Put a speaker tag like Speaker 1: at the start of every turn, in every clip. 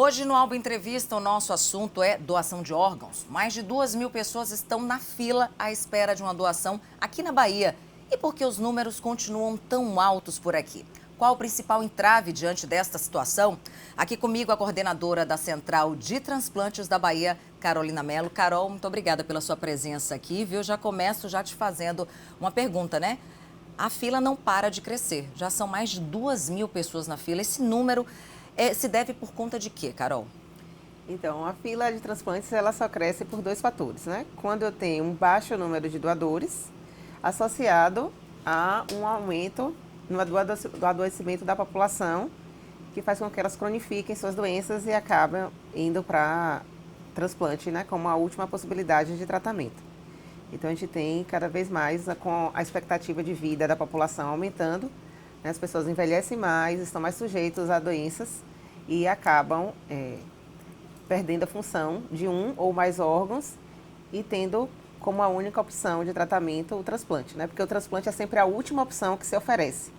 Speaker 1: Hoje no Alba Entrevista o nosso assunto é doação de órgãos. Mais de 2.000 pessoas estão na fila à espera de uma doação aqui na Bahia. E por que os números continuam tão altos por aqui? Qual o principal entrave diante desta situação? Aqui comigo a coordenadora da Central de Transplantes da Bahia, Carolina Mello. Carol, muito obrigada pela sua presença aqui, viu? Já começo te fazendo uma pergunta, né? A fila não para de crescer. Já são mais de 2.000 pessoas na fila. Esse número se deve por conta de quê, Carol?
Speaker 2: Então, a fila de transplantes ela só cresce por dois fatores, né? Quando eu tenho um baixo número de doadores, associado a um aumento do adoecimento da população, que faz com que elas cronifiquem suas doenças e acabam indo para transplante, né? Como a última possibilidade de tratamento. Então, a gente tem cada vez mais, com a expectativa de vida da população aumentando, né? As pessoas envelhecem mais, estão mais sujeitas a doenças e acabam perdendo a função de um ou mais órgãos e tendo como a única opção de tratamento o transplante, né? Porque o transplante é sempre a última opção que se oferece.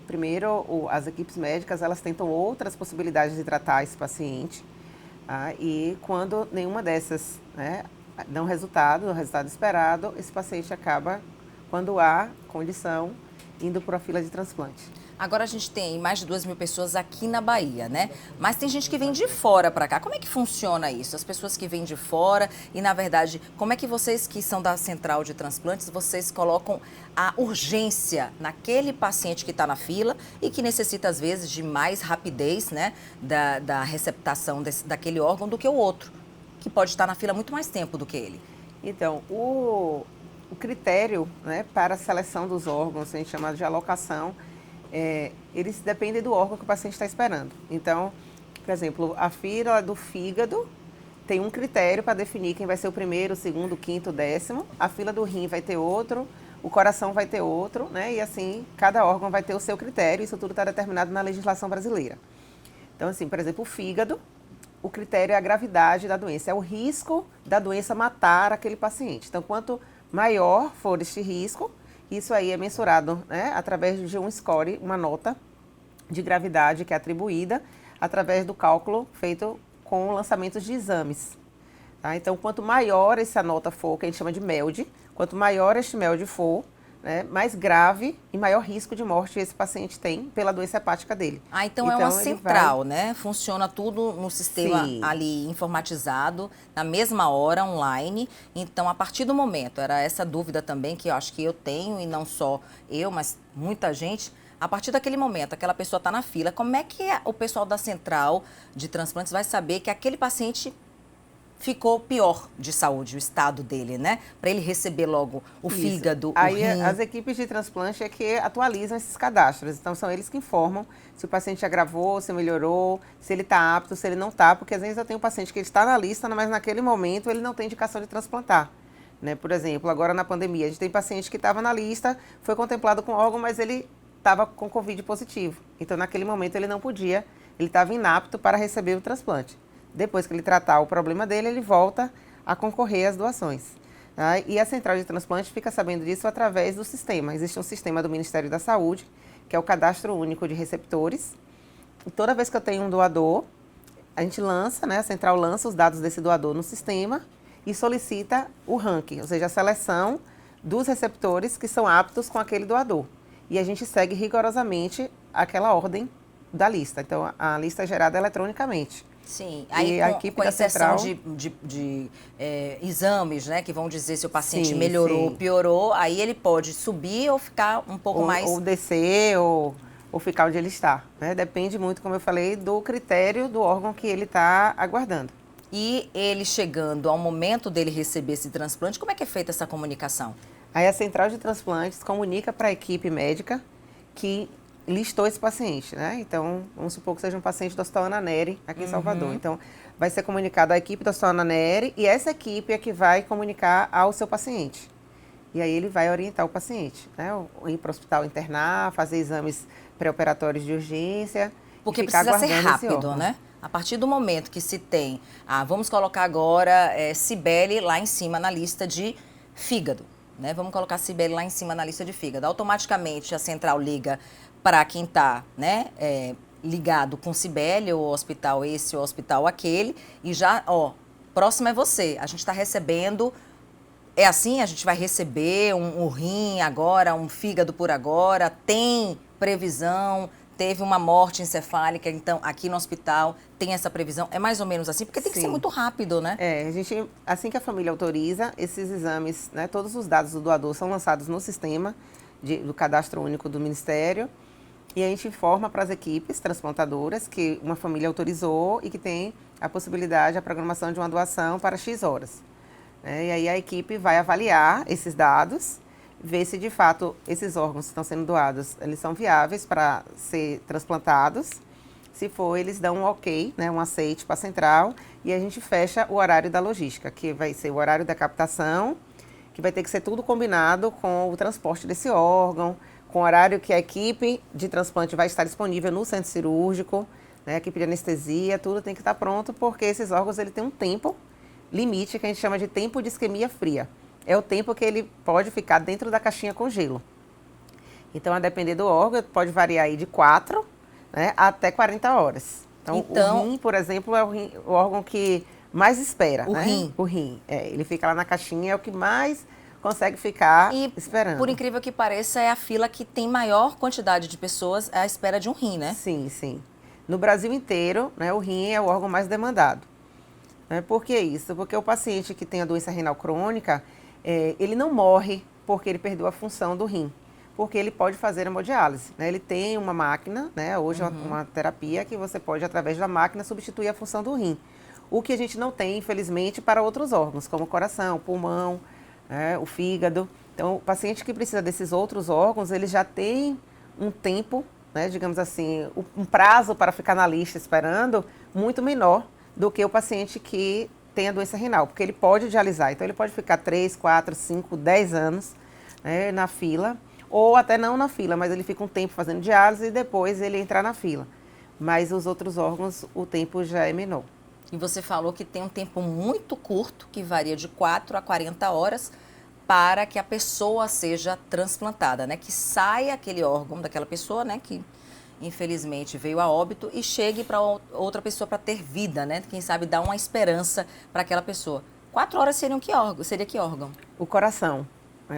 Speaker 2: Primeiro, as equipes médicas, elas tentam outras possibilidades de tratar esse paciente, e quando nenhuma dessas, né, dá o resultado esperado, esse paciente acaba, quando há condição, indo para a fila de transplante.
Speaker 1: Agora a gente tem mais de 2.000 pessoas aqui na Bahia, né? Mas tem gente que vem de fora para cá. Como é que funciona isso? As pessoas que vêm de fora e, na verdade, como é que vocês que são da Central de Transplantes, vocês colocam a urgência naquele paciente que está na fila e que necessita, às vezes, de mais rapidez, né, da receptação daquele órgão do que o outro, que pode estar na fila muito mais tempo do que ele?
Speaker 2: Então, o critério, né, para a seleção dos órgãos, a gente chama de alocação, eles dependem do órgão que o paciente está esperando. Então, por exemplo, a fila do fígado tem um critério para definir quem vai ser o primeiro, o segundo, o quinto, o décimo. A fila do rim vai ter outro, o coração vai ter outro, né? E assim, cada órgão vai ter o seu critério. Isso tudo está determinado na legislação brasileira. Então, assim, por exemplo, o fígado, o critério é a gravidade da doença, é o risco da doença matar aquele paciente. Então, quanto maior for este risco, isso aí é mensurado, né, através de um score, uma nota de gravidade que é atribuída através do cálculo feito com lançamentos de exames. Tá? Então, quanto maior essa nota for, que a gente chama de MELD, quanto maior este MELD for, né, mais grave e maior risco de morte esse paciente tem pela doença hepática dele.
Speaker 1: Então é uma central, né? Funciona tudo no sistema ali informatizado, na mesma hora, online. Então, a partir do momento, era essa dúvida também que eu acho que eu tenho, e não só eu, mas muita gente. A partir daquele momento, aquela pessoa está na fila, como é que o pessoal da Central de Transplantes vai saber que aquele paciente ficou pior de saúde, o estado dele, né? Para ele receber logo o fígado, o rim.
Speaker 2: As equipes de transplante é que atualizam esses cadastros. Então, são eles que informam se o paciente agravou, se melhorou, se ele está apto, se ele não está. Porque, às vezes, eu tenho um paciente que ele está na lista, mas naquele momento ele não tem indicação de transplantar. Né? Por exemplo, agora na pandemia, a gente tem paciente que estava na lista, foi contemplado com órgão, mas ele estava com Covid positivo. Então, naquele momento, ele não podia, ele estava inapto para receber o transplante. Depois que ele tratar o problema dele, ele volta a concorrer às doações. Tá? E a Central de Transplante fica sabendo disso através do sistema. Existe um sistema do Ministério da Saúde, que é o Cadastro Único de Receptores. E toda vez que eu tenho um doador, a gente lança, né, a Central lança os dados desse doador no sistema e solicita o ranking, ou seja, a seleção dos receptores que são aptos com aquele doador. E a gente segue rigorosamente aquela ordem da lista. Então, a lista é gerada eletronicamente.
Speaker 1: Sim, aí com exceção de exames, né, que vão dizer se o paciente melhorou ou piorou, aí ele pode subir ou ficar um pouco mais...
Speaker 2: Ou descer, ou ficar onde ele está, né? Depende muito, como eu falei, do critério do órgão que ele está aguardando.
Speaker 1: E ele chegando ao momento dele receber esse transplante, como é que é feita essa comunicação?
Speaker 2: Aí a Central de Transplantes comunica para a equipe médica que listou esse paciente, né? Então, vamos supor que seja um paciente do Hospital Ana Nery, aqui em Salvador. Então, vai ser comunicado à equipe do Hospital Ana Nery e essa equipe é que vai comunicar ao seu paciente. E aí ele vai orientar o paciente, né? Ir para o hospital internar, fazer exames pré-operatórios de urgência.
Speaker 1: Porque precisa ser rápido, né? A partir do momento que se tem, vamos colocar agora Cibele lá em cima na lista de fígado, né? Vamos colocar Cibele lá em cima na lista de fígado. Automaticamente a central liga para quem está, né, ligado com Cibele, o hospital esse, o hospital aquele, e já, ó, próximo é você. A gente está recebendo, é assim, a gente vai receber um rim agora, um fígado por agora, tem previsão, teve uma morte encefálica, então aqui no hospital tem essa previsão. É mais ou menos assim, porque tem que ser muito rápido, né?
Speaker 2: A gente, assim que a família autoriza, esses exames, né, todos os dados do doador são lançados no sistema do cadastro único do Ministério, e a gente informa para as equipes transplantadoras que uma família autorizou e que tem a possibilidade, a programação de uma doação para X horas. E aí a equipe vai avaliar esses dados, ver se de fato esses órgãos que estão sendo doados, eles são viáveis para ser transplantados. Se for, eles dão um ok, né, um aceite para a central, e a gente fecha o horário da logística, que vai ser o horário da captação, que vai ter que ser tudo combinado com o transporte desse órgão, com o horário que a equipe de transplante vai estar disponível no centro cirúrgico, né, a equipe de anestesia, tudo tem que estar pronto, porque esses órgãos ele tem um tempo limite que a gente chama de tempo de isquemia fria. É o tempo que ele pode ficar dentro da caixinha com gelo. Então, a depender do órgão, pode variar aí de 4, né, até 40 horas. Então, o rim, por exemplo, é o órgão que mais espera.
Speaker 1: O rim?
Speaker 2: O rim. Ele fica lá na caixinha, é o que mais consegue ficar esperando.
Speaker 1: Por incrível que pareça, é a fila que tem maior quantidade de pessoas à espera de um rim, né?
Speaker 2: Sim, sim. No Brasil inteiro, né, o rim é o órgão mais demandado. Por que isso? Porque o paciente que tem a doença renal crônica, ele não morre porque ele perdeu a função do rim, porque ele pode fazer hemodiálise, né? Ele tem uma máquina, né? Hoje uma terapia que você pode, através da máquina, substituir a função do rim. O que a gente não tem, infelizmente, para outros órgãos, como o coração, o pulmão, né, o fígado. Então, o paciente que precisa desses outros órgãos, ele já tem um tempo, né, digamos assim, um prazo para ficar na lista esperando muito menor do que o paciente que tem a doença renal, porque ele pode dialisar. Então, ele pode ficar 3, 4, 5, 10 anos, né, na fila, ou até não na fila, mas ele fica um tempo fazendo diálise e depois ele entrar na fila. Mas os outros órgãos, o tempo já é menor.
Speaker 1: E você falou que tem um tempo muito curto, que varia de 4 a 40 horas, para que a pessoa seja transplantada, né? Que saia aquele órgão daquela pessoa, né? Que infelizmente veio a óbito e chegue para outra pessoa para ter vida, né? Quem sabe dar uma esperança para aquela pessoa. 4 horas seriam que órgão? Seria que órgão?
Speaker 2: O coração.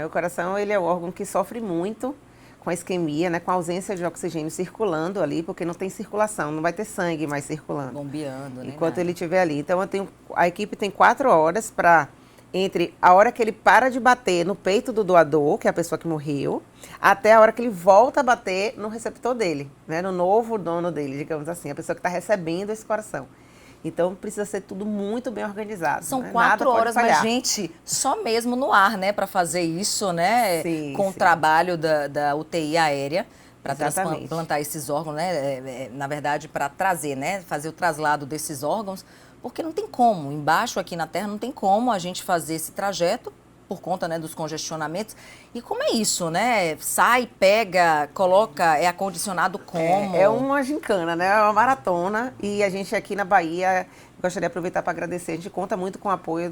Speaker 2: O coração, ele é o órgão que sofre muito com a isquemia, né, com a ausência de oxigênio circulando ali, porque não tem circulação, não vai ter sangue mais circulando.
Speaker 1: Bombeando, né?
Speaker 2: Enquanto ele estiver ali. Então, a equipe tem 4 horas para, entre a hora que ele para de bater no peito do doador, que é a pessoa que morreu, até a hora que ele volta a bater no receptor dele, né, no novo dono dele, digamos assim, a pessoa que está recebendo esse coração. Então, precisa ser tudo muito bem organizado.
Speaker 1: São
Speaker 2: né?
Speaker 1: 4 horas, mas, gente, só mesmo no ar, né, para fazer isso, né,
Speaker 2: sim,
Speaker 1: com
Speaker 2: sim.
Speaker 1: o trabalho da UTI aérea, para transplantar esses órgãos, né, na verdade, para trazer, né, fazer o traslado desses órgãos, porque não tem como, embaixo aqui na Terra não tem como a gente fazer esse trajeto, por conta, né, dos congestionamentos. E como é isso, né? Sai, pega, coloca, é acondicionado como?
Speaker 2: É uma gincana, né? É uma maratona. E a gente aqui na Bahia, gostaria de aproveitar para agradecer, a gente conta muito com o apoio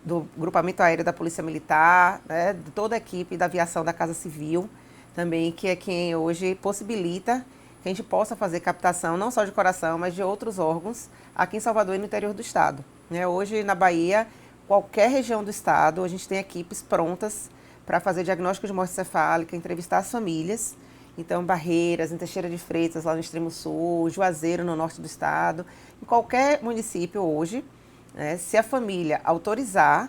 Speaker 2: do grupamento aéreo da Polícia Militar, né, de toda a equipe da aviação da Casa Civil, também, que é quem hoje possibilita que a gente possa fazer captação, não só de coração, mas de outros órgãos, aqui em Salvador e no interior do estado. Hoje, na Bahia, qualquer região do estado, a gente tem equipes prontas para fazer diagnóstico de morte encefálica, entrevistar as famílias. Então, Barreiras, em Teixeira de Freitas, lá no extremo sul, Juazeiro, no norte do estado. Em qualquer município hoje, né, se a família autorizar,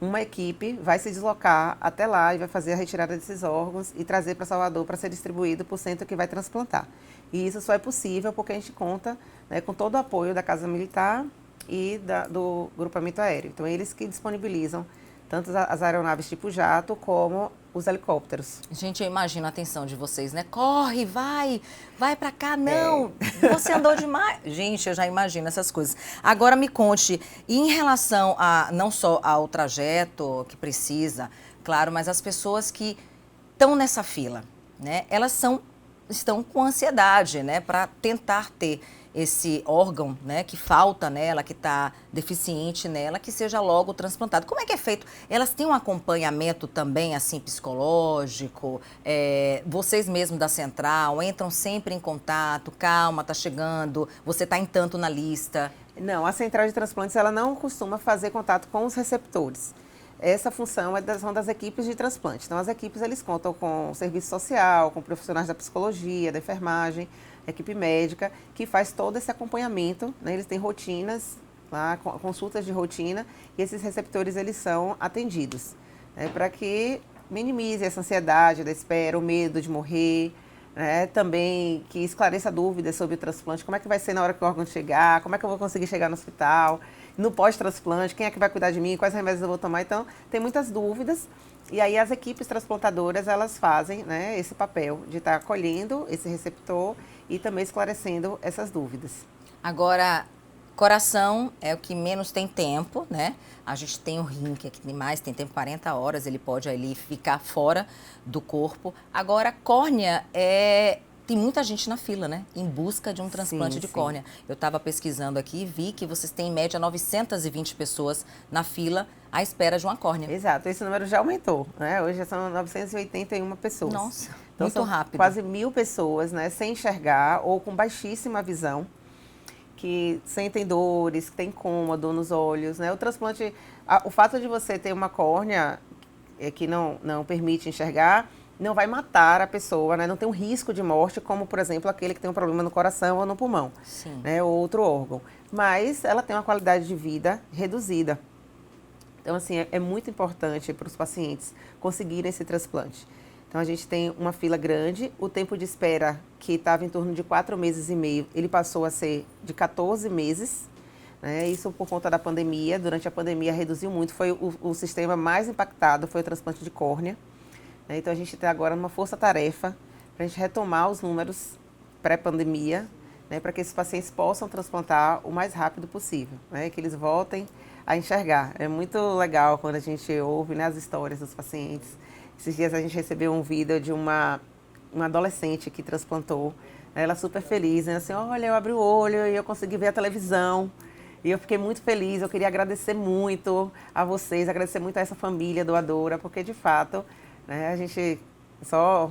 Speaker 2: uma equipe vai se deslocar até lá e vai fazer a retirada desses órgãos e trazer para Salvador para ser distribuído para o centro que vai transplantar. E isso só é possível porque a gente conta, né, com todo o apoio da Casa Militar e do grupamento aéreo. Então, eles que disponibilizam tanto as aeronaves tipo jato como os helicópteros.
Speaker 1: Gente, eu imagino a atenção de vocês, né? Corre, vai pra cá, não, você andou demais. Gente, eu já imagino essas coisas. Agora me conte, e em relação a não só ao trajeto que precisa, claro, mas as pessoas que estão nessa fila, né? Elas estão com ansiedade, né, para tentar ter esse órgão, né, que falta nela, que está deficiente nela, que seja logo transplantado. Como é que é feito? Elas têm um acompanhamento também, assim, psicológico? Vocês mesmos da central entram sempre em contato? Calma, tá chegando, você está em tanto na lista?
Speaker 2: Não, a central de transplantes, ela não costuma fazer contato com os receptores. Essa função são das equipes de transplante. Então, as equipes, eles contam com o serviço social, com profissionais da psicologia, da enfermagem, equipe médica, que faz todo esse acompanhamento, né? Eles têm rotinas, lá, consultas de rotina, e esses receptores, eles são atendidos, né? Para que minimize essa ansiedade da espera, o medo de morrer, né? Também que esclareça dúvidas sobre o transplante, como é que vai ser na hora que o órgão chegar, como é que eu vou conseguir chegar no hospital, no pós-transplante, quem é que vai cuidar de mim, quais remédios eu vou tomar. Então, tem muitas dúvidas. E aí as equipes transplantadoras, elas fazem, né, esse papel de estar acolhendo esse receptor e também esclarecendo essas dúvidas.
Speaker 1: Agora, coração é o que menos tem tempo, né? A gente tem o rim, que tem mais, tem tempo 40 horas, ele pode ali ficar fora do corpo. Agora, córnea tem muita gente na fila, né? Em busca de um transplante de córnea. Eu estava pesquisando aqui e vi que vocês têm em média 920 pessoas na fila à espera de uma córnea.
Speaker 2: Exato, esse número já aumentou, né? Hoje são 981 pessoas.
Speaker 1: Nossa,
Speaker 2: então,
Speaker 1: muito rápido.
Speaker 2: Quase 1.000 pessoas, né, sem enxergar ou com baixíssima visão, que sentem dores, que têm incômodo nos olhos, né? O transplante, o fato de você ter uma córnea que não permite enxergar, não vai matar a pessoa, né? Não tem um risco de morte, como, por exemplo, aquele que tem um problema no coração ou no pulmão, né? Ou outro órgão. Mas ela tem uma qualidade de vida reduzida. Então, assim, é muito importante para os pacientes conseguirem esse transplante. Então, a gente tem uma fila grande, o tempo de espera, que estava em torno de 4 meses e meio, ele passou a ser de 14 meses, né? Isso por conta da pandemia. Durante a pandemia reduziu muito, foi o sistema mais impactado, foi o transplante de córnea. Então, a gente está agora numa força-tarefa para a gente retomar os números pré-pandemia, né, para que esses pacientes possam transplantar o mais rápido possível, né, que eles voltem a enxergar. É muito legal quando a gente ouve, né, as histórias dos pacientes. Esses dias a gente recebeu um vídeo de uma adolescente que transplantou, né, ela super feliz, né, assim, olha, eu abri o olho e eu consegui ver a televisão. E eu fiquei muito feliz, eu queria agradecer muito a vocês, agradecer muito a essa família doadora, porque de fato, né, a gente só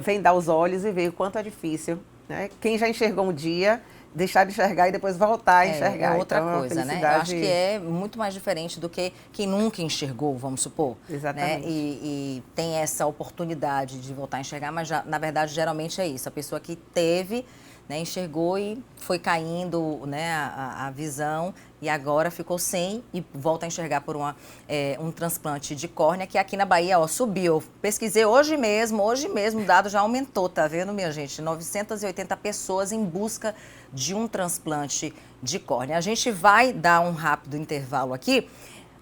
Speaker 2: vem dar os olhos e ver o quanto é difícil, né? Quem já enxergou um dia, deixar de enxergar e depois voltar a enxergar.
Speaker 1: É outra
Speaker 2: então,
Speaker 1: coisa, né? Eu acho que é muito mais diferente do que quem nunca enxergou, vamos supor.
Speaker 2: Exatamente.
Speaker 1: Né? E tem essa oportunidade de voltar a enxergar, mas na verdade geralmente é isso. A pessoa que teve, né, enxergou e foi caindo, né, a visão e agora ficou sem e volta a enxergar por um transplante de córnea que aqui na Bahia, ó, subiu. Pesquisei hoje mesmo, o dado já aumentou, tá vendo, minha gente? 980 pessoas em busca de um transplante de córnea. A gente vai dar um rápido intervalo aqui.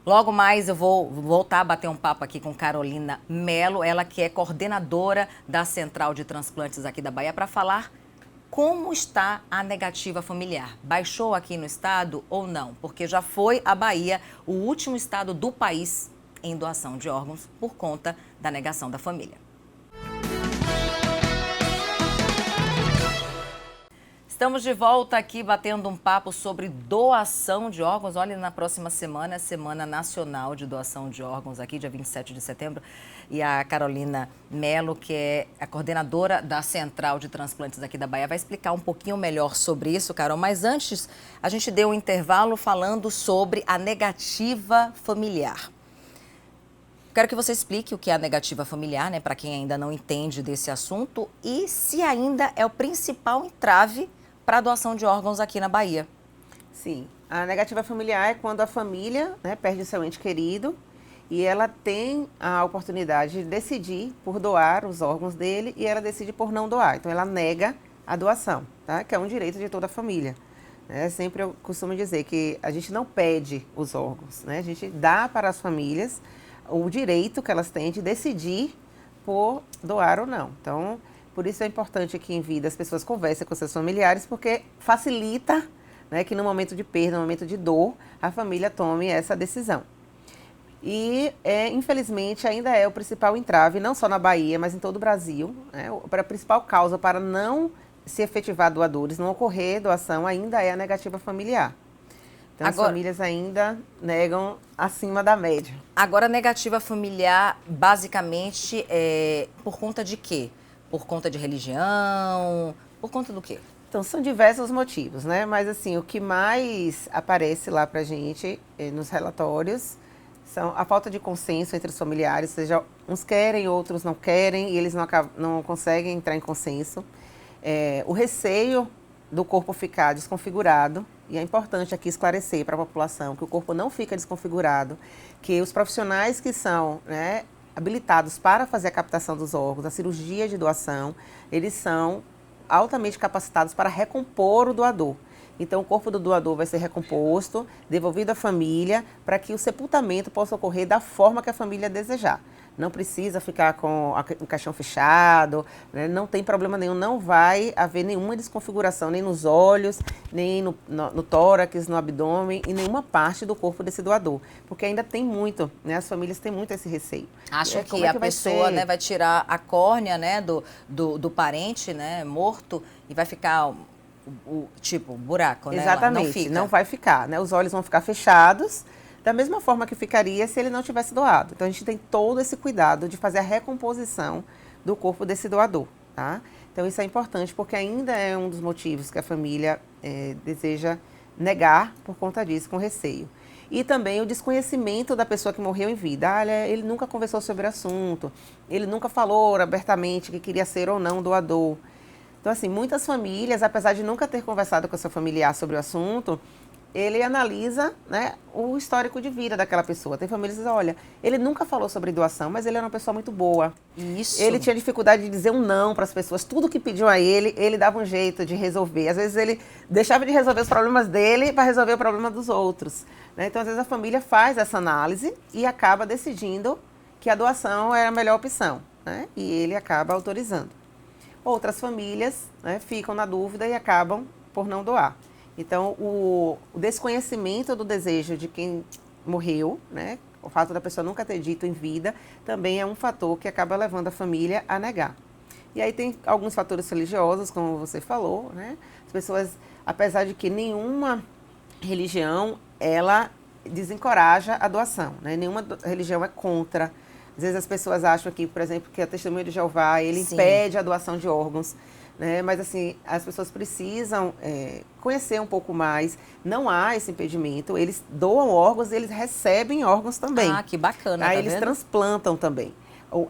Speaker 1: Logo mais eu vou voltar a bater um papo aqui com Carolina Melo, ela que é coordenadora da Central de Transplantes aqui da Bahia, para falar como está a negativa familiar. Baixou aqui no estado ou não? Porque já foi a Bahia o último estado do país em doação de órgãos por conta da negação da família. Estamos de volta aqui batendo um papo sobre doação de órgãos. Olha, na próxima semana é Semana Nacional de Doação de Órgãos, aqui dia 27 de setembro. E a Carolina Melo, que é a coordenadora da Central de Transplantes aqui da Bahia, vai explicar um pouquinho melhor sobre isso, Carol. Mas antes, a gente deu um intervalo falando sobre a negativa familiar. Quero que você explique o que é a negativa familiar, né, para quem ainda não entende desse assunto e se ainda é o principal entrave para a doação de órgãos aqui na Bahia.
Speaker 2: Sim, a negativa familiar é quando a família, né, perde seu ente querido e ela tem a oportunidade de decidir por doar os órgãos dele e ela decide por não doar. Então, ela nega a doação, tá? Que é um direito de toda a família. Sempre eu costumo dizer que a gente não pede os órgãos, né? A gente dá para as famílias o direito que elas têm de decidir por doar ou não. Então, por isso é importante que em vida as pessoas conversem com seus familiares, porque facilita, né, que no momento de perda, no momento de dor, a família tome essa decisão. E, infelizmente, ainda é o principal entrave, não só na Bahia, mas em todo o Brasil, né, a principal causa para não se efetivar doadores, não ocorrer doação, ainda é a negativa familiar. Então, as famílias ainda negam acima da média.
Speaker 1: Agora, a negativa familiar, basicamente, é por conta de quê? Por conta de religião? Por conta do quê?
Speaker 2: Então, são diversos motivos, né? Mas, assim, o que mais aparece lá pra gente, nos relatórios, são a falta de consenso entre os familiares, ou seja, uns querem, outros não querem, e eles não conseguem entrar em consenso. O receio do corpo ficar desconfigurado, e é importante aqui esclarecer para a população que o corpo não fica desconfigurado, que os profissionais que são, né, habilitados para fazer a captação dos órgãos, a cirurgia de doação, eles são altamente capacitados para recompor o doador. Então, o corpo do doador vai ser recomposto, devolvido à família, para que o sepultamento possa ocorrer da forma que a família desejar. Não precisa ficar com o caixão fechado, né? Não tem problema nenhum, não vai haver nenhuma desconfiguração, nem nos olhos, nem no tórax, no abdômen, e nenhuma parte do corpo desse doador. Porque ainda tem muito, né? As famílias têm muito esse receio.
Speaker 1: Acham que a pessoa, né, vai tirar a córnea, né, do parente, né, morto, e vai ficar tipo buraco, né?
Speaker 2: Exatamente, não vai ficar, né? Os olhos vão ficar fechados, da mesma forma que ficaria se ele não tivesse doado. Então, a gente tem todo esse cuidado de fazer a recomposição do corpo desse doador, tá? Então, isso é importante porque ainda é um dos motivos que a família deseja negar por conta disso, com receio. E também o desconhecimento da pessoa que morreu em vida. Ele nunca conversou sobre o assunto, ele nunca falou abertamente que queria ser ou não doador. Então, assim, muitas famílias, apesar de nunca ter conversado com seu familiar sobre o assunto, ele analisa, né, o histórico de vida daquela pessoa. Tem famílias que dizem, olha, ele nunca falou sobre doação, mas ele era uma pessoa muito boa.
Speaker 1: Isso.
Speaker 2: Ele tinha dificuldade de dizer um não para as pessoas. Tudo que pediam a ele dava um jeito de resolver. Às vezes ele deixava de resolver os problemas dele para resolver o problema dos outros, né? Então, às vezes a família faz essa análise e acaba decidindo que a doação é a melhor opção, né? E ele acaba autorizando. Outras famílias, né, ficam na dúvida e acabam por não doar. Então, o desconhecimento do desejo de quem morreu, né, o fato da pessoa nunca ter dito em vida, também é um fator que acaba levando a família a negar. E aí tem alguns fatores religiosos, como você falou, né? As pessoas, apesar de que nenhuma religião, ela desencoraja a doação, né? Nenhuma religião é contra. Às vezes as pessoas acham que, por exemplo, que a Testemunha de Jeová, ele
Speaker 1: Sim.
Speaker 2: impede a doação de órgãos, né? Mas, assim, as pessoas precisam conhecer um pouco mais. Não há esse impedimento. Eles doam órgãos e eles recebem órgãos também.
Speaker 1: Ah, que bacana,
Speaker 2: Aí
Speaker 1: tá
Speaker 2: eles
Speaker 1: vendo?
Speaker 2: transplantam também.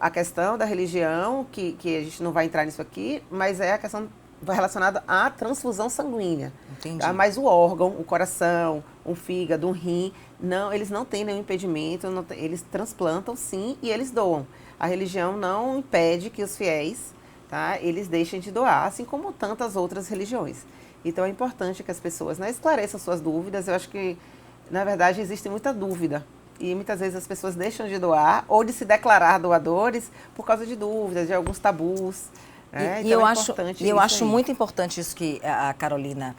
Speaker 2: A questão da religião, que a gente não vai entrar nisso aqui, mas é a questão relacionada à transfusão sanguínea.
Speaker 1: Entendi.
Speaker 2: Tá? Mas o órgão, o coração, um fígado, um rim, não, eles não têm nenhum impedimento, eles transplantam sim e eles doam. A religião não impede que os fiéis, tá, eles deixem de doar, assim como tantas outras religiões. Então é importante que as pessoas, né, esclareçam suas dúvidas. Eu acho que, na verdade, existe muita dúvida. E muitas vezes as pessoas deixam de doar ou de se declarar doadores por causa de dúvidas, de alguns tabus. Né?
Speaker 1: E
Speaker 2: então
Speaker 1: eu acho muito importante isso que a Carolina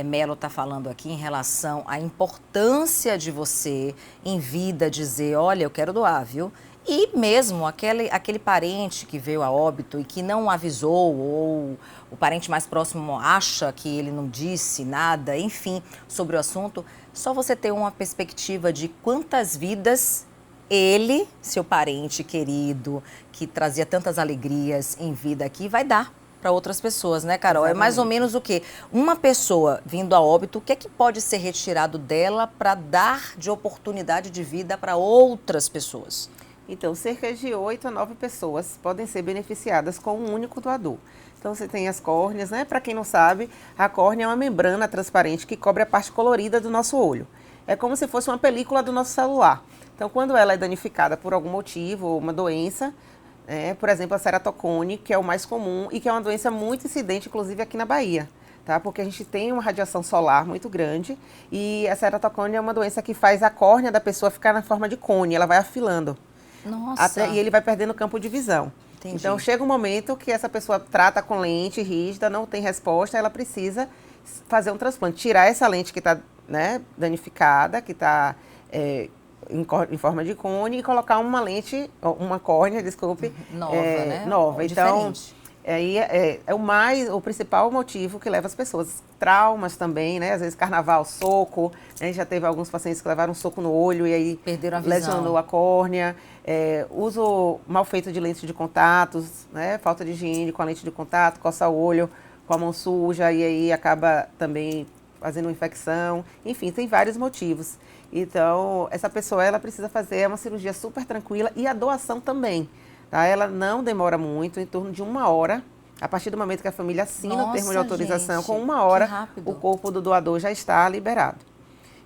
Speaker 1: Mello está falando aqui em relação à importância de você, em vida, dizer, olha, eu quero doar, viu? E mesmo aquele parente que veio a óbito e que não avisou, ou o parente mais próximo acha que ele não disse nada, enfim, sobre o assunto, só você ter uma perspectiva de quantas vidas ele, seu parente querido, que trazia tantas alegrias em vida aqui, vai dar para outras pessoas, né, Carol?
Speaker 2: Exatamente.
Speaker 1: É mais ou menos o quê? Uma pessoa vindo a óbito, o que é que pode ser retirado dela para dar de oportunidade de vida para outras pessoas?
Speaker 2: Então, cerca de 8 a 9 pessoas podem ser beneficiadas com um único doador. Então, você tem as córneas, né? Para quem não sabe, a córnea é uma membrana transparente que cobre a parte colorida do nosso olho. É como se fosse uma película do nosso celular. Então, quando ela é danificada por algum motivo ou uma doença, por exemplo, a ceratocone, que é o mais comum e que é uma doença muito incidente, inclusive aqui na Bahia, tá? Porque a gente tem uma radiação solar muito grande e a ceratocone é uma doença que faz a córnea da pessoa ficar na forma de cone, ela vai afilando.
Speaker 1: Nossa!
Speaker 2: E ele vai perdendo o campo de visão.
Speaker 1: Entendi.
Speaker 2: Então, chega um momento que essa pessoa trata com lente rígida, não tem resposta, ela precisa fazer um transplante, tirar essa lente que está, né, danificada, que está em forma de cone e colocar uma lente, uma córnea, desculpe,
Speaker 1: nova, né?
Speaker 2: nova.
Speaker 1: Ou
Speaker 2: então,
Speaker 1: diferente.
Speaker 2: Aí o principal motivo que leva as pessoas. Traumas também, né? Às vezes carnaval, soco, né? Já teve alguns pacientes que levaram um soco no olho e aí
Speaker 1: Perderam a visão.
Speaker 2: lesionou a córnea. Uso mal feito de lente de contatos, né? Falta de higiene com a lente de contato, coça o olho com a mão suja e aí acaba também fazendo uma infecção. Enfim, tem vários motivos. Então, essa pessoa, ela precisa fazer uma cirurgia super tranquila e a doação também. Tá? Ela não demora muito, em torno de 1 hora. A partir do momento que a família assina o termo de autorização,
Speaker 1: gente,
Speaker 2: com 1 hora,
Speaker 1: rápido.
Speaker 2: o corpo do doador já está liberado.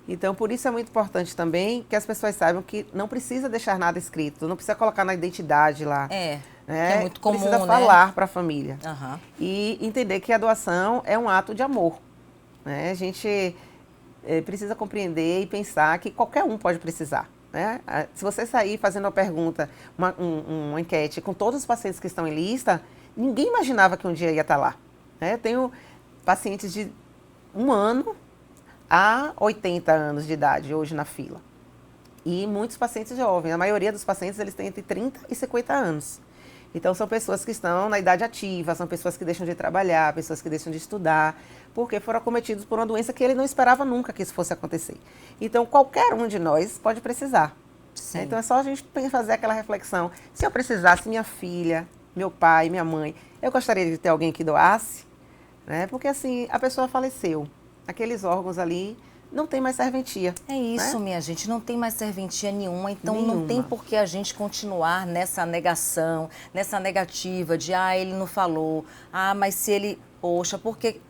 Speaker 2: Então, por isso é muito importante também que as pessoas saibam que não precisa deixar nada escrito, não precisa colocar na identidade lá.
Speaker 1: Né?
Speaker 2: Que é
Speaker 1: muito comum,
Speaker 2: precisa falar para a família.
Speaker 1: Uhum.
Speaker 2: E entender que a doação é um ato de amor. Né? A gente precisa compreender e pensar que qualquer um pode precisar. Né? Se você sair fazendo uma pergunta, uma enquete com todos os pacientes que estão em lista, ninguém imaginava que um dia ia estar lá. Né? Eu tenho pacientes de 1 ano a 80 anos de idade hoje na fila. E muitos pacientes jovens, a maioria dos pacientes eles têm entre 30 e 50 anos. Então são pessoas que estão na idade ativa, são pessoas que deixam de trabalhar, pessoas que deixam de estudar, porque foram acometidos por uma doença que ele não esperava nunca que isso fosse acontecer. Então qualquer um de nós pode precisar.
Speaker 1: Sim.
Speaker 2: Então é só a gente fazer aquela reflexão. Se eu precisasse, minha filha, meu pai, minha mãe, eu gostaria de ter alguém que doasse, né? Porque assim, a pessoa faleceu. Aqueles órgãos ali não tem mais serventia.
Speaker 1: É isso,
Speaker 2: né?
Speaker 1: minha gente, não tem mais serventia nenhuma, então não
Speaker 2: Nenhuma.
Speaker 1: tem por que a gente continuar nessa negação, nessa negativa de, ele não falou, mas se ele, poxa, porque,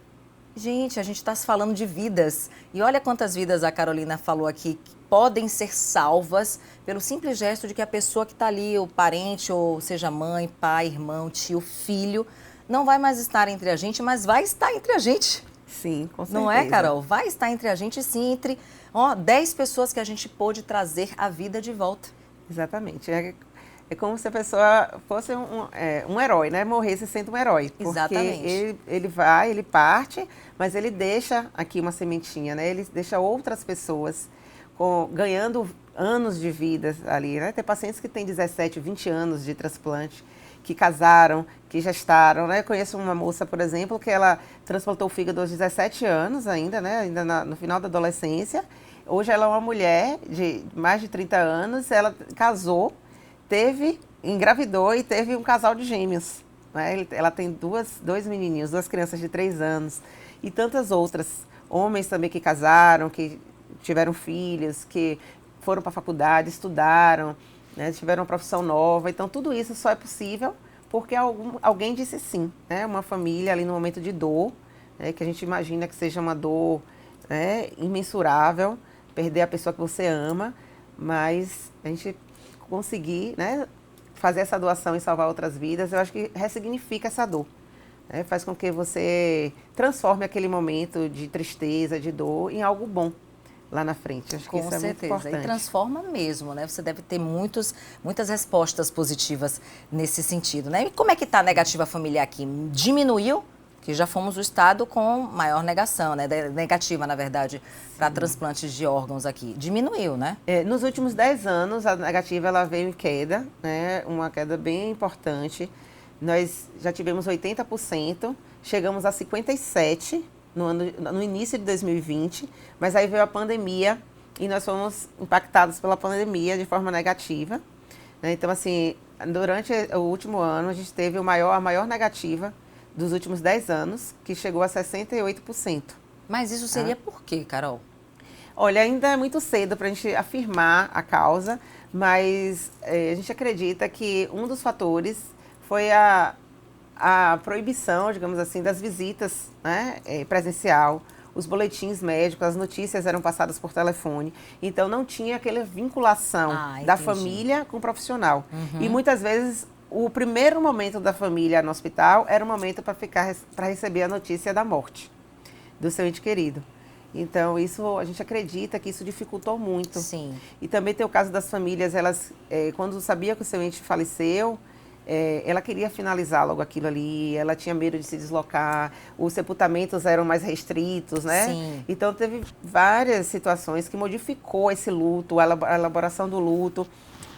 Speaker 1: gente, a gente está se falando de vidas, e olha quantas vidas a Carolina falou aqui, que podem ser salvas pelo simples gesto de que a pessoa que está ali, o parente, ou seja mãe, pai, irmão, tio, filho, não vai mais estar entre a gente, mas vai estar entre a gente.
Speaker 2: Sim, com certeza.
Speaker 1: Não é, Carol? Vai estar entre a gente, sim, entre 10 pessoas que a gente pôde trazer a vida de volta.
Speaker 2: Exatamente. É como se a pessoa fosse um herói, né? Morresse sendo um herói. Porque
Speaker 1: Exatamente.
Speaker 2: ele parte, mas ele deixa aqui uma sementinha, né? Ele deixa outras pessoas ganhando anos de vida ali, né? Tem pacientes que têm 17, 20 anos de transplante, que casaram, que gestaram, né? Eu conheço uma moça, por exemplo, que ela transplantou o fígado aos 17 anos ainda, né? Ainda no final da adolescência. Hoje ela é uma mulher de mais de 30 anos, ela casou, engravidou e teve um casal de gêmeos. Né? Ela tem dois menininhos, 2 crianças de 3 anos e tantas outras. Homens também que casaram, que tiveram filhos, que foram para a faculdade, estudaram, né? Tiveram uma profissão nova. Então, tudo isso só é possível porque alguém disse sim. Né? Uma família ali no momento de dor, né? Que a gente imagina que seja uma dor, né? Imensurável, perder a pessoa que você ama, mas a gente conseguir, né? Fazer essa doação e salvar outras vidas, eu acho que ressignifica essa dor. Né? Faz com que você transforme aquele momento de tristeza, de dor, em algo bom lá na frente. Acho que isso é muito importante.
Speaker 1: E transforma mesmo, né? Você deve ter muitas respostas positivas nesse sentido, né? E como é que está a negativa familiar aqui? Diminuiu? Que já fomos o estado com maior negação, né? Negativa, na verdade, para transplantes de órgãos aqui. Diminuiu, né?
Speaker 2: Nos últimos 10 anos, a negativa ela veio em queda, né? Uma queda bem importante. Nós já tivemos 80%, chegamos a 57% no início de 2020, mas aí veio a pandemia e nós fomos impactados pela pandemia de forma negativa. Né? Então, assim, durante o último ano, a gente teve a maior negativa dos últimos 10 anos, que chegou a 68%.
Speaker 1: Mas isso seria por quê, Carol?
Speaker 2: Olha, ainda é muito cedo para a gente afirmar a causa, mas a gente acredita que um dos fatores foi a proibição, digamos assim, das visitas, né, presencial, os boletins médicos, as notícias eram passadas por telefone, então não tinha aquela vinculação da família com o profissional. E muitas vezes o primeiro momento da família no hospital era o momento para receber a notícia da morte do seu ente querido. Então, a gente acredita que isso dificultou muito.
Speaker 1: Sim.
Speaker 2: E também tem o caso das famílias, elas, quando sabia que o seu ente faleceu, ela queria finalizar logo aquilo ali, ela tinha medo de se deslocar, os sepultamentos eram mais restritos, né?
Speaker 1: Sim.
Speaker 2: Então, teve várias situações que modificou esse luto, a elaboração do luto.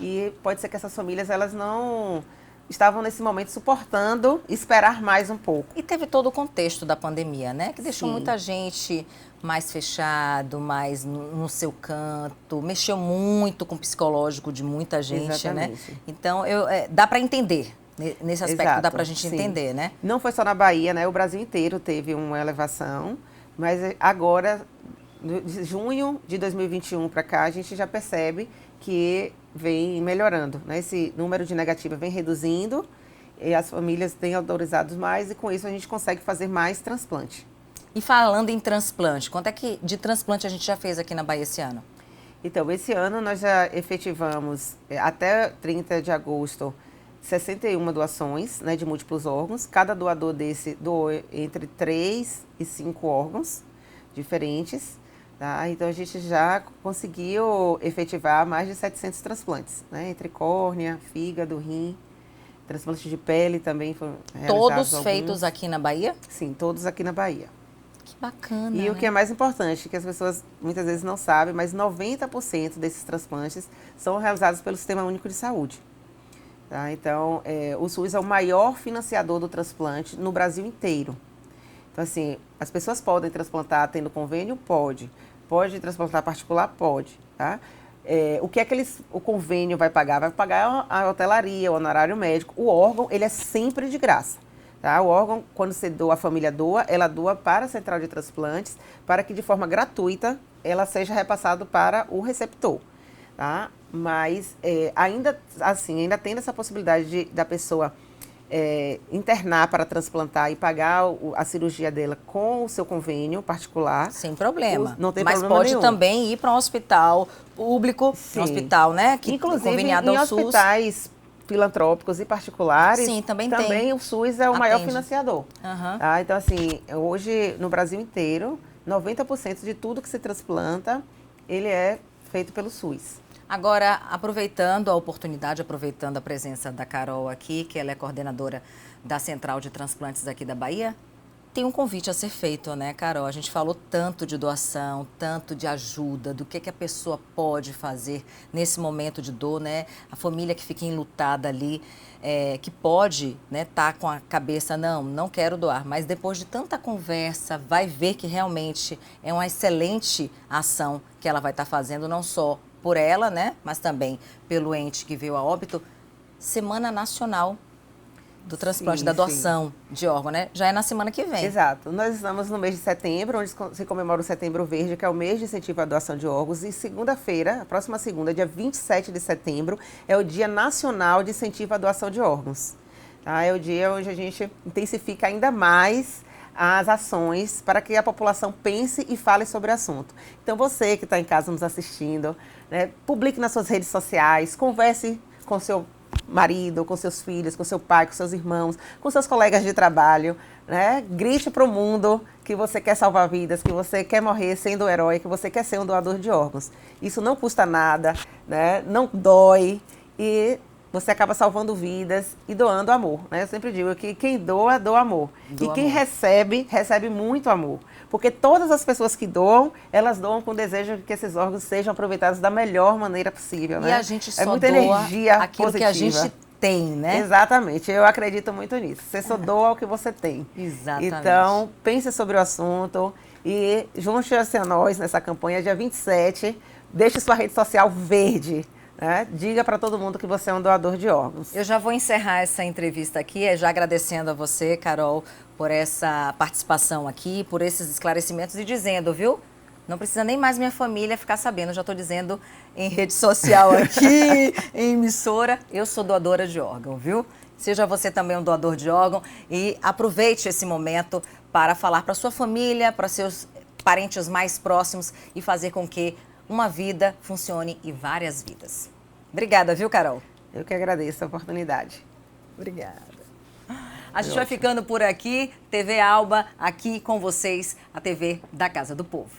Speaker 2: E pode ser que essas famílias, elas não estavam nesse momento suportando esperar mais um pouco.
Speaker 1: E teve todo o contexto da pandemia, né? Que deixou
Speaker 2: Sim.
Speaker 1: muita gente mais fechado, mais no seu canto, mexeu muito com o psicológico de muita gente,
Speaker 2: Exatamente.
Speaker 1: né? Então, dá para entender, nesse aspecto
Speaker 2: Exato,
Speaker 1: dá para a gente
Speaker 2: sim.
Speaker 1: entender, né?
Speaker 2: Não foi só na Bahia, né? O Brasil inteiro teve uma elevação, mas agora, de junho de 2021 para cá, a gente já percebe que vem melhorando, né? Esse número de negativa vem reduzindo e as famílias têm autorizado mais e com isso a gente consegue fazer mais transplante.
Speaker 1: E falando em transplante, quanto é que de transplante a gente já fez aqui na Bahia esse ano?
Speaker 2: Então, esse ano nós já efetivamos, até 30 de agosto, 61 doações, né, de múltiplos órgãos. Cada doador desse doou entre 3 e 5 órgãos diferentes. Tá? Então, a gente já conseguiu efetivar mais de 700 transplantes, né, entre córnea, fígado, rim, transplantes de pele também foram realizados.
Speaker 1: Todos
Speaker 2: alguns.
Speaker 1: feitos aqui na Bahia?
Speaker 2: Sim, todos aqui na Bahia.
Speaker 1: Que bacana,
Speaker 2: E
Speaker 1: né?
Speaker 2: o que é mais importante, que as pessoas muitas vezes não sabem, mas 90% desses transplantes são realizados pelo Sistema Único de Saúde. Tá? Então, o SUS é o maior financiador do transplante no Brasil inteiro. Então, assim, as pessoas podem transplantar tendo convênio? Pode. Pode transplantar particular? Pode. Tá? O que é que o convênio vai pagar? Vai pagar a hotelaria, o honorário médico. O órgão, ele é sempre de graça. Tá? O órgão, quando você doa, a família doa, ela doa para a central de transplantes, para que de forma gratuita ela seja repassada para o receptor. Tá? Mas ainda assim, ainda tendo essa possibilidade da pessoa internar para transplantar e pagar a cirurgia dela com o seu convênio particular.
Speaker 1: Sem problema.
Speaker 2: Não tem
Speaker 1: Mas
Speaker 2: problema
Speaker 1: pode
Speaker 2: nenhum.
Speaker 1: também ir para um hospital público,
Speaker 2: Sim.
Speaker 1: um hospital, né? Que
Speaker 2: inclusive
Speaker 1: conveniado
Speaker 2: em
Speaker 1: ao SUS.
Speaker 2: hospitais filantrópicos e particulares,
Speaker 1: Sim, também tem.
Speaker 2: o SUS é o maior
Speaker 1: Atende.
Speaker 2: financiador.
Speaker 1: Aham.
Speaker 2: Tá? Então, assim, hoje no Brasil inteiro, 90% de tudo que se transplanta, ele é feito pelo SUS.
Speaker 1: Agora, aproveitando a oportunidade, aproveitando a presença da Carol aqui, que ela é coordenadora da Central de Transplantes aqui da Bahia, tem um convite a ser feito, né, Carol? A gente falou tanto de doação, tanto de ajuda, do que a pessoa pode fazer nesse momento de dor, né? A família que fica enlutada ali, que pode, né, tá com a cabeça, não quero doar, mas depois de tanta conversa, vai ver que realmente é uma excelente ação que ela vai estar fazendo, não só por ela, né, mas também pelo ente que veio a óbito. Semana Nacional do Transplante,
Speaker 2: Sim,
Speaker 1: da doação de órgão, né? Já é na semana que vem.
Speaker 2: Exato. Nós estamos no mês de setembro, onde se comemora o Setembro Verde, que é o mês de incentivo à doação de órgãos. E segunda-feira, a próxima segunda, dia 27 de setembro, é o Dia Nacional de Incentivo à Doação de Órgãos. Tá? É o dia onde a gente intensifica ainda mais as ações para que a população pense e fale sobre o assunto. Então, você que está em casa nos assistindo, né, publique nas suas redes sociais, converse com seu marido, com seus filhos, com seu pai, com seus irmãos, com seus colegas de trabalho, né? Grite para o mundo que você quer salvar vidas, que você quer morrer sendo um herói, que você quer ser um doador de órgãos. Isso não custa nada, né? Não dói e você acaba salvando vidas e doando amor, né? Eu sempre digo que quem doa, doa amor.
Speaker 1: Doa
Speaker 2: e quem
Speaker 1: amor.
Speaker 2: recebe, recebe muito amor. Porque todas as pessoas que doam, elas doam com o desejo de que esses órgãos sejam aproveitados da melhor maneira possível, né?
Speaker 1: E a gente só
Speaker 2: muita
Speaker 1: doa
Speaker 2: energia
Speaker 1: aquilo
Speaker 2: positiva.
Speaker 1: que a gente tem, né?
Speaker 2: Exatamente, eu acredito muito nisso. Você só doa o que você tem.
Speaker 1: Exatamente.
Speaker 2: Então, pense sobre o assunto e junte-se a nós nessa campanha, dia 27. Deixe sua rede social verde. Né? Diga para todo mundo que você é um doador de órgãos.
Speaker 1: Eu já vou encerrar essa entrevista aqui, já agradecendo a você, Carol, por essa participação aqui, por esses esclarecimentos e dizendo, viu? Não precisa nem mais minha família ficar sabendo, já estou dizendo em rede social aqui, em emissora, eu sou doadora de órgão, viu? Seja você também um doador de órgão e aproveite esse momento para falar para sua família, para seus parentes mais próximos e fazer com que uma vida funcione e várias vidas. Obrigada, viu, Carol?
Speaker 2: Eu que agradeço a oportunidade.
Speaker 1: Obrigada. A gente vai ficando por aqui. TV Alba, aqui com vocês, a TV da Casa do Povo.